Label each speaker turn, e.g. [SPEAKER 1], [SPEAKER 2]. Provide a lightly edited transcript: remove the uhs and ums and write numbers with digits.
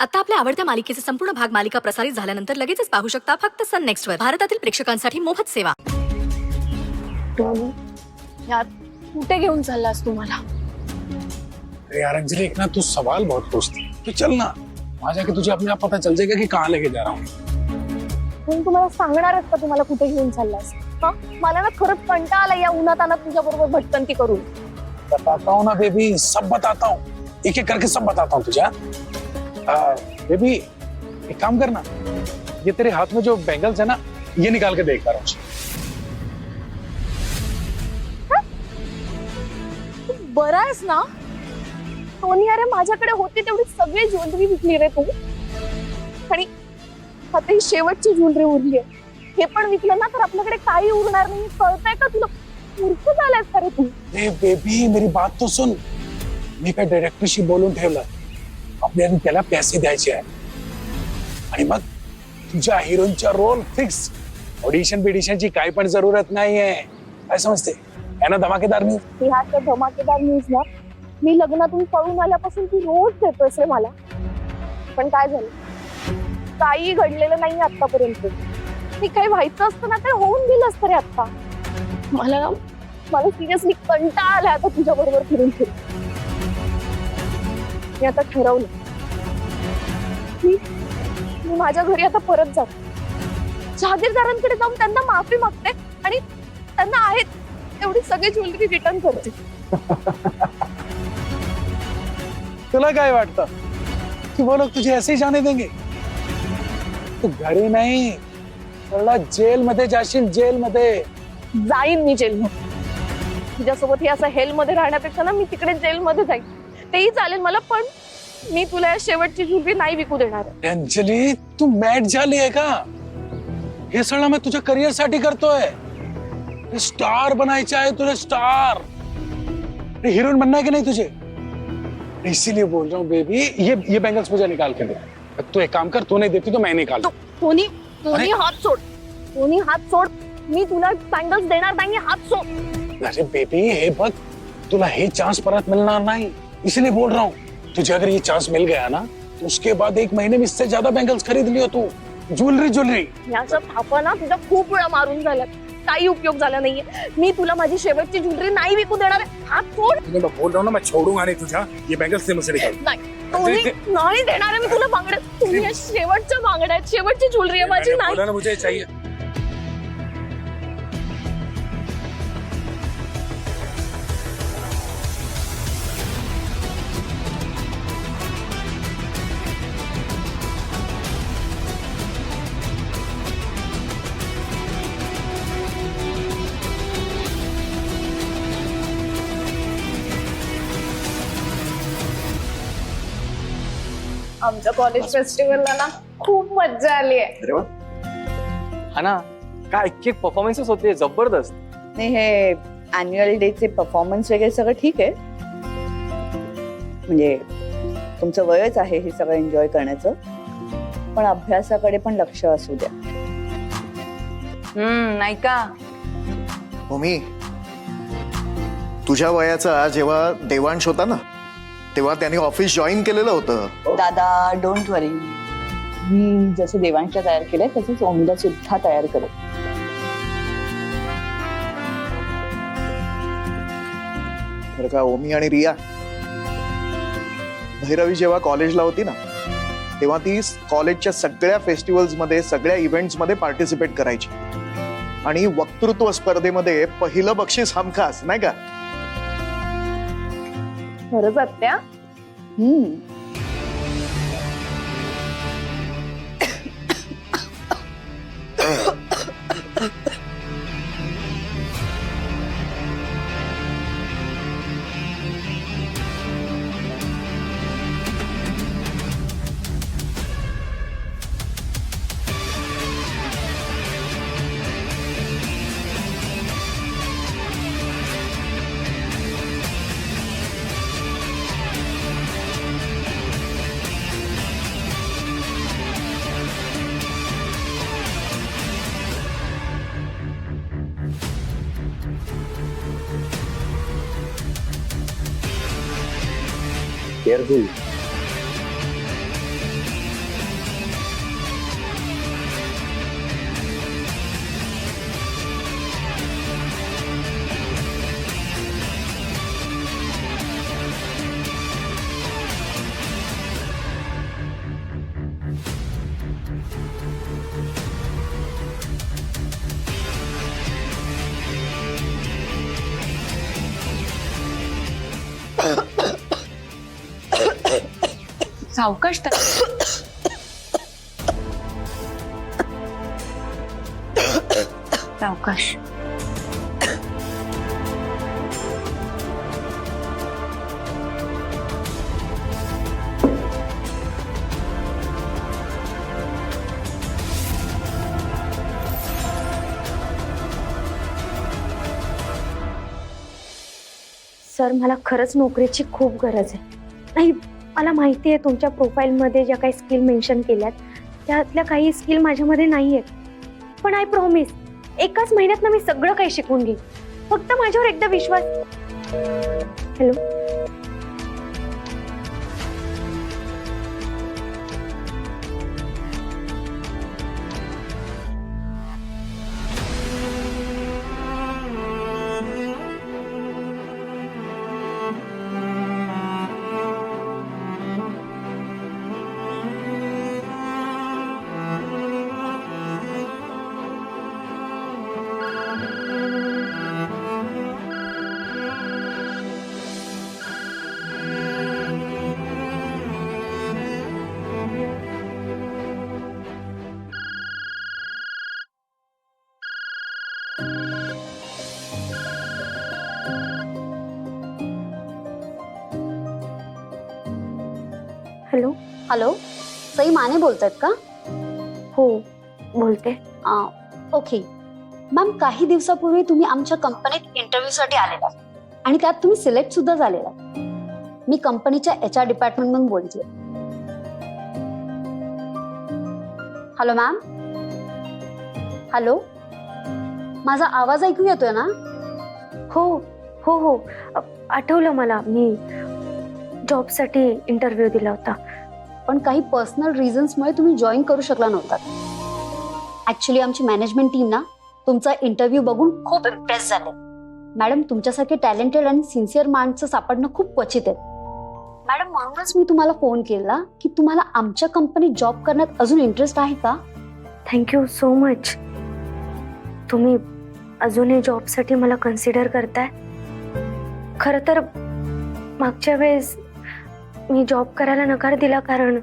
[SPEAKER 1] आता आपल्या आवडत्या मालिकेचे संपूर्ण भाग मालिका प्रसारित झाल्यानंतर लगेचच पाहू शकता फक्त सन नेक्स्ट वर. भारतातील प्रेक्षकांसाठी मोफत सेवा.
[SPEAKER 2] यार कुठे घेऊन चाललास तू मला?
[SPEAKER 3] अरे यार अंजलि, एक ना तू सवाल बहुत पूछती है. तू चल ना, वहां जाके तुझे अपने आप पता चल जाएगा कि कहाँ लेके जा रहा हूँ.
[SPEAKER 2] पण तुम्हाला सांगणारच का तुम्हाला कुठे घेऊन चाललास? हा, मला ना खरंच कंटाळा आला या उन्हातानात तुझ्या बरोबर भटकंती करून.
[SPEAKER 3] बताता हूँ ना बेबी, सब बताता हूँ, एक एक करके सब बताता हूँ तुझे. बेबी एक काम करना, ये तेरे हाथ में जो बैंगल्स है ना, ये निकाल के देख रहा हूँ.
[SPEAKER 2] तू बरा आहेस ना? टोनी, अरे माझ्याकडे होती तेवढी सगळी ज्वेलरी विकली रे तू. आणि आता ही शेवटची ज्वेलरी उरली आहे. हे पण विकलं ना तर आपल्याकडे काही उरणार नाही. कळतंय का तुला? मूर्ख झालास का रे तू?
[SPEAKER 3] बेबी मेरी बात तो सुन. मी काय डायरेक्टरशी बोलून ठेवलं, आपल्याला त्याला पैसे द्यायचे आहे आणि मग तुझ्या हिरोईनचा रोल फिक्स. ऑडिशन बिडिशनची काही पण जरूरत नाहीये. काय समजते? है ना धमाकेदार न्यूज?
[SPEAKER 2] ह्या तर धमाकेदार न्यूज ना. मी लग्नातून पळून आल्यापासून तू रोज देतोयस रे मला. पण काय झालं? काही घडलेलं नाही आतापर्यंत. मी काही व्हायचं असतं ना तर होऊन गेलं असतं रे आता. मला सिरियसली कंटाळा आलाय आता तुझ्या बरोबर फिरून फिरून. मी आता ठरवलं, मी माझ्या घरी आता परत जाते. जहागीरदारांकडे जाऊन त्यांना माफी मागते आणि त्यांना आहेत एवढी सगळी ज्वेलरी रिटर्न करते.
[SPEAKER 3] तुला काय वाटतं कि वो लोग तुझे ऐसे ही जाने देंगे? तू घरी नाही, थोडा जेल मध्ये जाशील. जेल मध्ये
[SPEAKER 2] जाईन मी जेलमध्ये. तुझ्यासोबत हे असं हेल मध्ये राहण्यापेक्षा ना मी तिकडे जेलमध्ये जाईन. तेही चालेल मला. पण मी तुला या शेवटची ज्वेलरी नाही विकू देणार.
[SPEAKER 3] अंजलि, तू मॅट झाली आहे का? हे सगळं मी तुझ्या करिअर साठी करतोय. स्टार बनायचे आहे तुझे, स्टार. हीरोइन बनना है कि नहीं तुझे? इसीलिए बोल रहा हूँ बेबी, ये बैंगल्स मुझे निकाल के दे. तू एक काम कर, तू नहीं देती तो मैं निकाल.
[SPEAKER 2] टोनी हात सोड. टोनी हात सोड. मी तुला बँगल्स देणार नाही. हात सोड.
[SPEAKER 3] अरे बेबी हे बघ, तुला हे चांस परत मिलणार नाही, इसलिए बोल रहा हूँ. तुझे अगर ये चांस मिल गया ना तो उसके बाद 1 महीने में इससे ज्यादा बैंगल्स खरीद लियो तू. ज्वेलरी.
[SPEAKER 2] याचा थापा ना तुझा खूप वेळा मारून झाला. काही उपयोग झाला नाहीये. मी तुला माझी शेवटची ज्वेलरी नाही विकू देणार. हात सोड.
[SPEAKER 3] मैं बोल रहा हूँ ना, मैं छोड़ूंगा नहीं तुझा. ये बैंगल्स से मुझसे निकाल.
[SPEAKER 2] नाही टोनी, नाही देणार आहे मी तुला बांगड्या. तुम्ही या शेवटच्या बांगड्या आहेत. शेवटची ज्वेलरी आहे माझी. नाही
[SPEAKER 3] बोला ना मुझे चाहिए.
[SPEAKER 2] आमच्या कॉलेज फेस्टिवलला ना खूप मज्जा आली आहे.
[SPEAKER 4] अरे वा, हा ना. काय एक परफॉर्मन्सेस होते जबरदस्त.
[SPEAKER 5] नाही, हे अॅन्युअल डेचे परफॉर्मन्स वगैरे सगळं ठीक आहे. म्हणजे तुमचं वयच आहे हे सगळं एन्जॉय करण्याचं. पण अभ्यासाकडे पण लक्ष असू द्या.
[SPEAKER 6] नाही का?
[SPEAKER 7] मम्मी, तुझ्या वयाचा जेव्हा देवांश होता ना, तेव्हा त्याने ऑफिस जॉईन केलेलं होतं.
[SPEAKER 5] दादा डोंट वरी. मी जसं देवांशला तयार केलंय तसंच ओमीला सुद्धा तयार करेल.
[SPEAKER 7] बरं का ओमी आणि रिया, भैरवी जेव्हा कॉलेजला होती ना तेव्हा ती कॉलेजच्या सगळ्या फेस्टिवल्स मध्ये, सगळ्या इव्हेंट्स मध्ये पार्टिसिपेट करायची. आणि वक्तृत्व स्पर्धेमध्ये पहिलं बक्षीस हमखास, नाही का?
[SPEAKER 2] खरंच आत्या?
[SPEAKER 4] केअरफुल.
[SPEAKER 6] सावकाश सावकाश.
[SPEAKER 2] सर मला खरंच नोकरीची खूप गरज आहे. नाही, मला माहिती आहे तुमच्या प्रोफाईलमध्ये ज्या काही स्किल मेन्शन केल्यात त्यातल्या काही स्किल माझ्यामध्ये नाही आहेत. पण आय प्रॉमिस एकाच महिन्यात ना मी सगळं काही शिकून घेईन. फक्त माझ्यावर एकदा विश्वास. Hello, hello.
[SPEAKER 8] Hello, Sai Mane बोलतायत का?
[SPEAKER 2] हो बोलते.
[SPEAKER 8] ओके मॅम, काही दिवसापूर्वी तुम्ही आमच्या कंपनीत इंटरव्ह्यूसाठी आलेला आणि त्यात तुम्ही सिलेक्ट सुद्धा झालेला. मी कंपनीच्या HR डिपार्टमेंट मधून बोलते. Hello ma'am. हॅलो, माझा आवाज ऐकू येतोय ना?
[SPEAKER 2] हो हो हो, आठवलं मला. मी जॉबसाठी इंटरव्ह्यू दिला होता.
[SPEAKER 8] पण काही पर्सनल रिझन्समुळे तुम्ही जॉईन करू शकला नव्हता. ऍक्च्युली आमची मॅनेजमेंट टीम ना तुमचा इंटरव्ह्यू बघून खूप इम्प्रेस झाले. मॅडम, तुमच्यासारखे टॅलेंटेड आणि सिन्सिअर माणसं सापडणं खूप क्वचित आहे. मॅडम, म्हणूनच मी तुम्हाला फोन केला की तुम्हाला आमच्या कंपनीत जॉब करण्यात अजून इंटरेस्ट आहे का?
[SPEAKER 2] Thank you so much. तुम्ही अजूनही जॉबसाठी मला कन्सिडर करताय. खरं तर मागच्या वेळेस मी जॉब करायला नकार दिला कारण